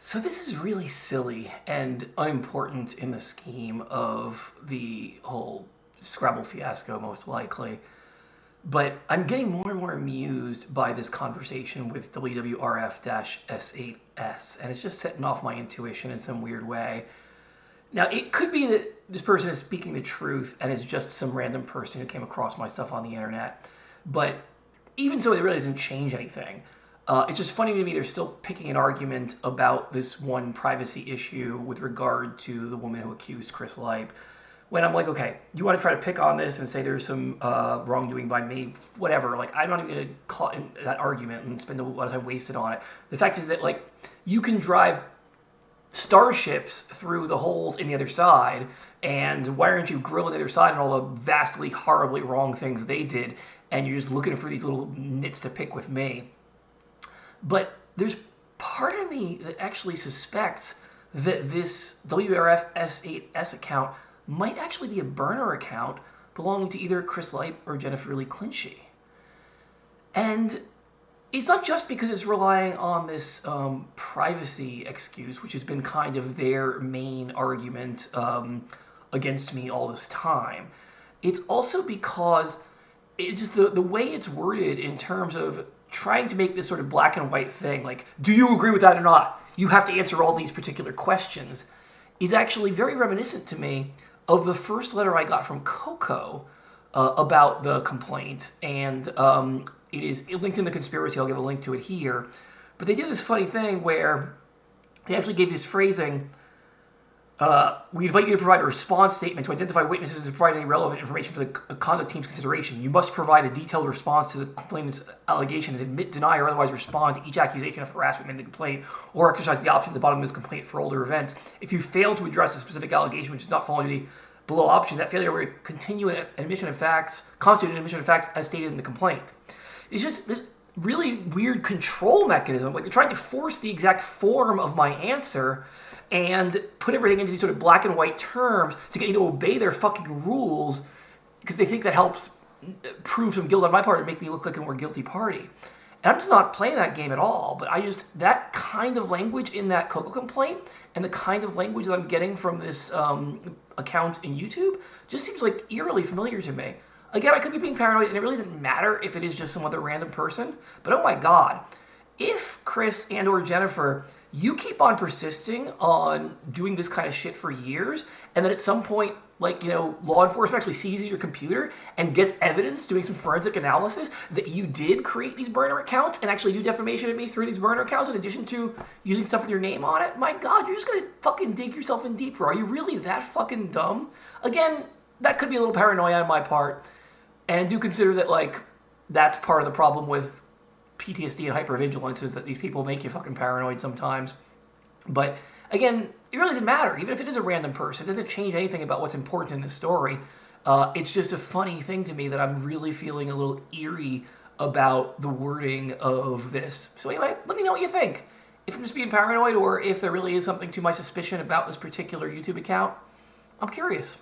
So this is really silly and unimportant in the scheme of the whole Scrabble fiasco, most likely. But I'm getting more and more amused by this conversation with wwrf-s8s, and it's just setting off my intuition in some weird way. Now, it could be that this person is speaking the truth and is just some random person who came across my stuff on the internet. But even so, it really doesn't change anything. It's just funny to me they're still picking an argument about this one privacy issue with regard to the woman who accused Chris Lipe. When I'm like, okay, you want to try to pick on this and say there's some wrongdoing by me, whatever. Like, I'm not even going to call in that argument and spend a lot of time wasted on it. The fact is that, like, you can drive starships through the holes in the other side, and why aren't you grilling the other side and all the vastly, horribly wrong things they did, and you're just looking for these little nits to pick with me? But there's part of me that actually suspects that this WRF-S8s account might actually be a burner account belonging to either Chris Lipe or Jennifer Lee Clinchy. And it's not just because it's relying on this privacy excuse, which has been kind of their main argument against me all this time. It's also because it's just the way it's worded in terms of trying to make this sort of black and white thing, like, do you agree with that or not? You have to answer all these particular questions, is actually very reminiscent to me of the first letter I got from Coco about the complaint. And it is linked in the conspiracy. I'll give a link to it here. But they did this funny thing where they actually gave this phrasing, we invite you to provide a response statement to identify witnesses and provide any relevant information for the conduct team's consideration. You must provide a detailed response to the complainant's allegation and admit, deny, or otherwise respond to each accusation of harassment in the complaint, or exercise the option at the bottom of this complaint for older events. If you fail to address a specific allegation which does not fall under the below option, that failure will continue an admission of facts, constitute an admission of facts as stated in the complaint. It's just this really weird control mechanism. Like, they're trying to force the exact form of my answer and put everything into these sort of black and white terms to get you to obey their fucking rules because they think that helps prove some guilt on my part and make me look like a more guilty party. And I'm just not playing that game at all, but that kind of language in that Coco complaint and the kind of language that I'm getting from this account in YouTube just seems like eerily familiar to me. Again, I could be being paranoid, and it really doesn't matter if it is just some other random person, but oh my God, if Chris and or Jennifer, you keep on persisting on doing this kind of shit for years, and then at some point, like, you know, law enforcement actually seizes your computer and gets evidence doing some forensic analysis that you did create these burner accounts and actually do defamation of me through these burner accounts in addition to using stuff with your name on it, my God, you're just gonna fucking dig yourself in deeper. Are you really that fucking dumb? Again, that could be a little paranoia on my part, and do consider that, like, that's part of the problem with PTSD and hypervigilance, is that these people make you fucking paranoid sometimes. But again, it really doesn't matter. Even if it is a random person, it doesn't change anything about what's important in this story. It's just a funny thing to me that I'm really feeling a little eerie about the wording of this. So anyway, let me know what you think. If I'm just being paranoid or if there really is something to my suspicion about this particular YouTube account, I'm curious.